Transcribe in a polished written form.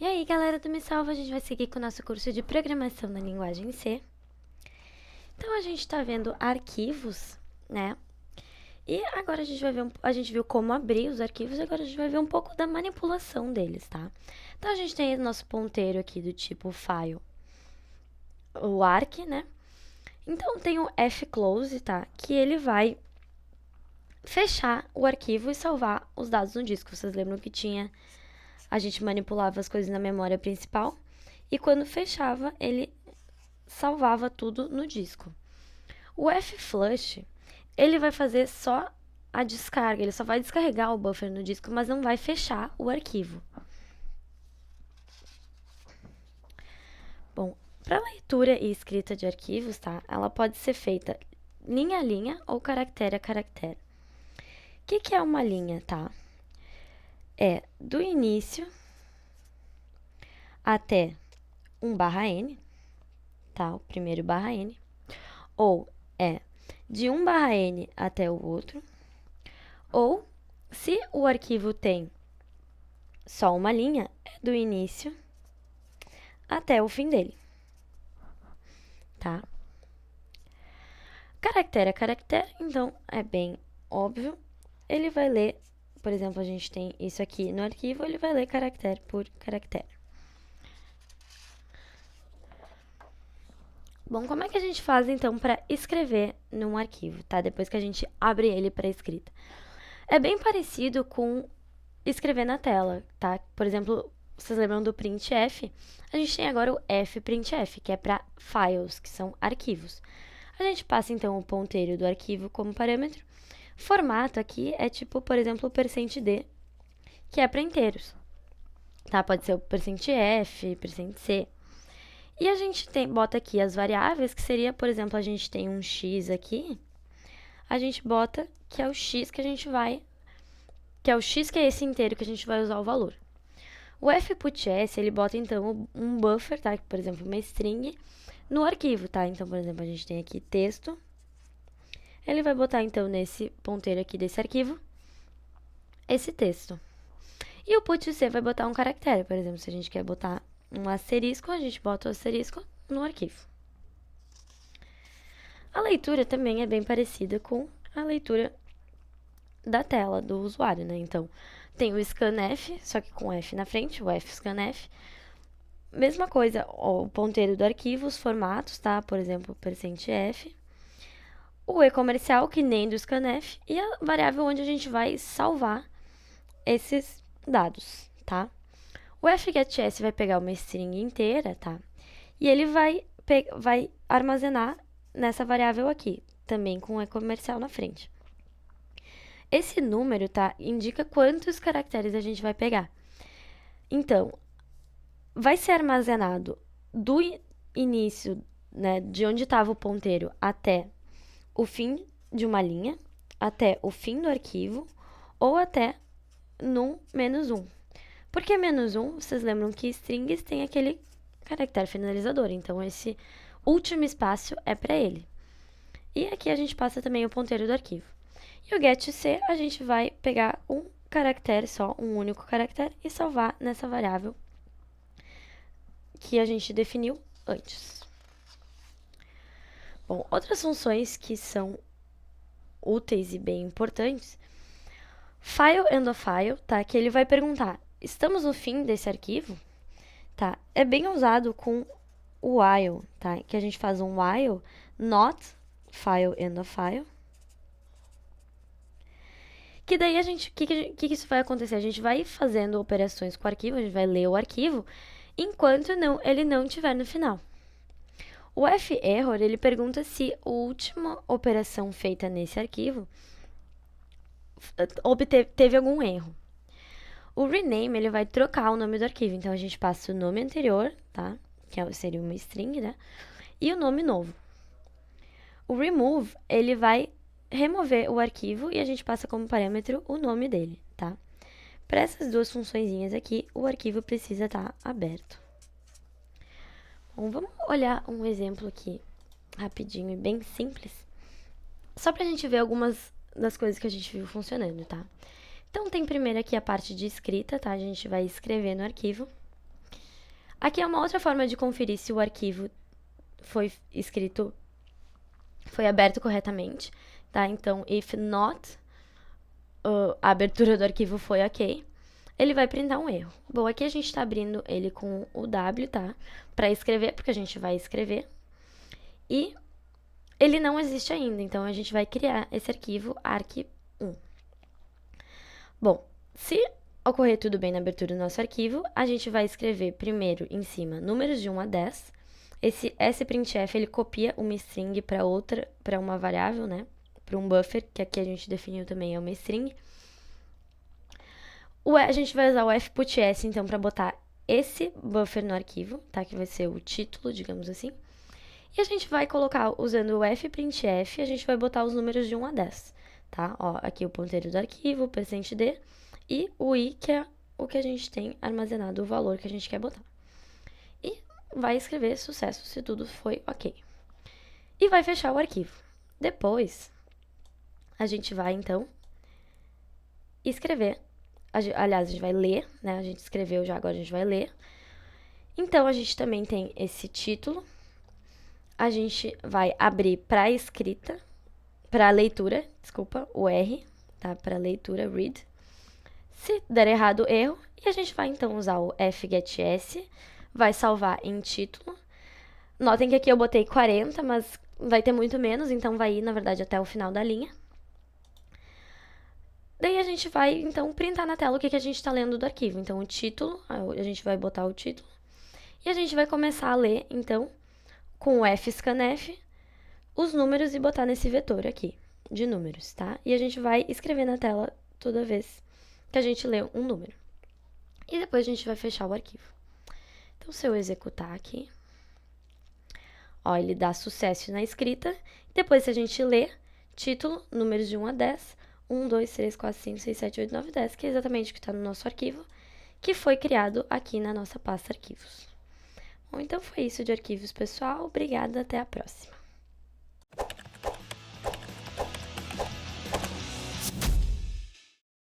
E aí, galera do Me Salva, a gente vai seguir com o nosso curso de Programação na Linguagem C. Então, a gente está vendo arquivos, né? E agora a gente vai ver, a gente viu como abrir os arquivos, e agora a gente vai ver um pouco da manipulação deles, tá? Então, a gente tem o nosso ponteiro aqui do tipo file, o arc, né? Então, tem o fclose, tá? Que ele vai fechar o arquivo e salvar os dados no disco. Vocês lembram que a gente manipulava as coisas na memória principal e quando fechava, ele salvava tudo no disco. O flush, ele vai fazer só a descarga, ele só vai descarregar o buffer no disco, mas não vai fechar o arquivo. Bom, para leitura e escrita de arquivos, tá? Ela pode ser feita linha a linha ou caractere a caractere. O que é uma linha, tá? É do início até um /n, tá? O primeiro /n. Ou é de um /n até o outro. Ou, se o arquivo tem só uma linha, é do início até o fim dele, tá? Caractere a caractere, então, é bem óbvio. Ele vai ler, por exemplo, a gente tem isso aqui no arquivo, ele vai ler caractere por caractere. Bom, como é que a gente faz, então, para escrever num arquivo, tá? Depois que a gente abre ele para escrita. É bem parecido com escrever na tela, tá? Por exemplo, vocês lembram do printf? A gente tem agora o fprintf, que é para files, que são arquivos. A gente passa, então, o ponteiro do arquivo como parâmetro. Formato aqui é tipo, por exemplo, o %d, que é para inteiros. Tá? Pode ser o %f, %c. E a gente bota aqui as variáveis, que seria, por exemplo, a gente tem um x aqui, a gente bota que é o x que a gente vai, que é o x que é esse inteiro que a gente vai usar o valor. O fputs, ele bota então um buffer, tá? Por exemplo, uma string no arquivo, tá? Então, por exemplo, a gente tem aqui texto. Ele vai botar então nesse ponteiro aqui desse arquivo esse texto. E o putc vai botar um caractere, por exemplo, se a gente quer botar um asterisco, a gente bota o asterisco no arquivo. A leitura também é bem parecida com a leitura da tela do usuário, né? Então, tem o scanf, só que com F na frente, o fscanf. Mesma coisa, o ponteiro do arquivo, os formatos, tá? Por exemplo, %f. O e-comercial, que nem do scanf. E a variável onde a gente vai salvar esses dados, tá? O fgetS vai pegar uma string inteira, tá? E ele vai armazenar nessa variável aqui, também com o e-comercial na frente. Esse número, tá, indica quantos caracteres a gente vai pegar. Então, vai ser armazenado do início, né, de onde estava o ponteiro até o fim de uma linha, até o fim do arquivo, ou até no -1. Por que -1? Vocês lembram que strings tem aquele caractere finalizador, então esse último espaço é para ele. E aqui a gente passa também o ponteiro do arquivo. E o getC, a gente vai pegar um caractere só, um único caractere, e salvar nessa variável que a gente definiu antes. Bom, outras funções que são úteis e bem importantes, file file, tá? Que ele vai perguntar, estamos no fim desse arquivo? Tá? É bem usado com o while, tá? Que a gente faz um while not file file. Que daí a gente, que isso vai acontecer? A gente vai fazendo operações com o arquivo, a gente vai ler o arquivo, enquanto ele não estiver no final. O ferror, ele pergunta se a última operação feita nesse arquivo teve algum erro. O rename, ele vai trocar o nome do arquivo, então a gente passa o nome anterior, tá? Que seria uma string, né? E o nome novo. O remove, ele vai remover o arquivo e a gente passa como parâmetro o nome dele, tá? Para essas duas funçõezinhas aqui, o arquivo precisa estar aberto. Bom, vamos olhar um exemplo aqui, rapidinho e bem simples, só para a gente ver algumas das coisas que a gente viu funcionando, tá? Então, tem primeiro aqui a parte de escrita, tá? A gente vai escrever no arquivo. Aqui é uma outra forma de conferir se o arquivo foi escrito, foi aberto corretamente, tá? Então, if not, a abertura do arquivo foi ok, ele vai printar um erro. Bom, aqui a gente está abrindo ele com o W, tá? Para escrever, porque a gente vai escrever. E ele não existe ainda, então a gente vai criar esse arquivo arq1. Bom, se ocorrer tudo bem na abertura do nosso arquivo, a gente vai escrever primeiro em cima números de 1 a 10. Esse sprintf, ele copia uma string para uma variável, né? Para um buffer, que aqui a gente definiu também é uma string. A gente vai usar o fputs, então, para botar esse buffer no arquivo, tá? Que vai ser o título, digamos assim. E a gente vai colocar, usando o fprintf, a gente vai botar os números de 1 a 10, tá? Ó, aqui o ponteiro do arquivo, o %d, e o i, que é o que a gente tem armazenado, o valor que a gente quer botar. E vai escrever sucesso se tudo foi ok. E vai fechar o arquivo. Depois, a gente vai, então, escrever. Aliás, a gente vai ler, né? A gente escreveu já, agora a gente vai ler. Então, a gente também tem esse título. A gente vai abrir para escrita, para leitura, desculpa, o R, tá? Para leitura, read. Se der errado, erro. E a gente vai, então, usar o fgetS, vai salvar em título. Notem que aqui eu botei 40, mas vai ter muito menos, então vai ir, na verdade, até o final da linha. Daí a gente vai, então, printar na tela o que a gente está lendo do arquivo. Então, o título, a gente vai botar o título. E a gente vai começar a ler, então, com o fscanf, os números e botar nesse vetor aqui, de números, tá? E a gente vai escrever na tela toda vez que a gente lê um número. E depois a gente vai fechar o arquivo. Então, se eu executar aqui, ó, ele dá sucesso na escrita. Depois, se a gente ler, título, números de 1 a 10, 1, 2, 3, 4, 5, 6, 7, 8, 9, 10, que é exatamente o que está no nosso arquivo, que foi criado aqui na nossa pasta arquivos. Bom, então foi isso de arquivos, pessoal. Obrigada, até a próxima.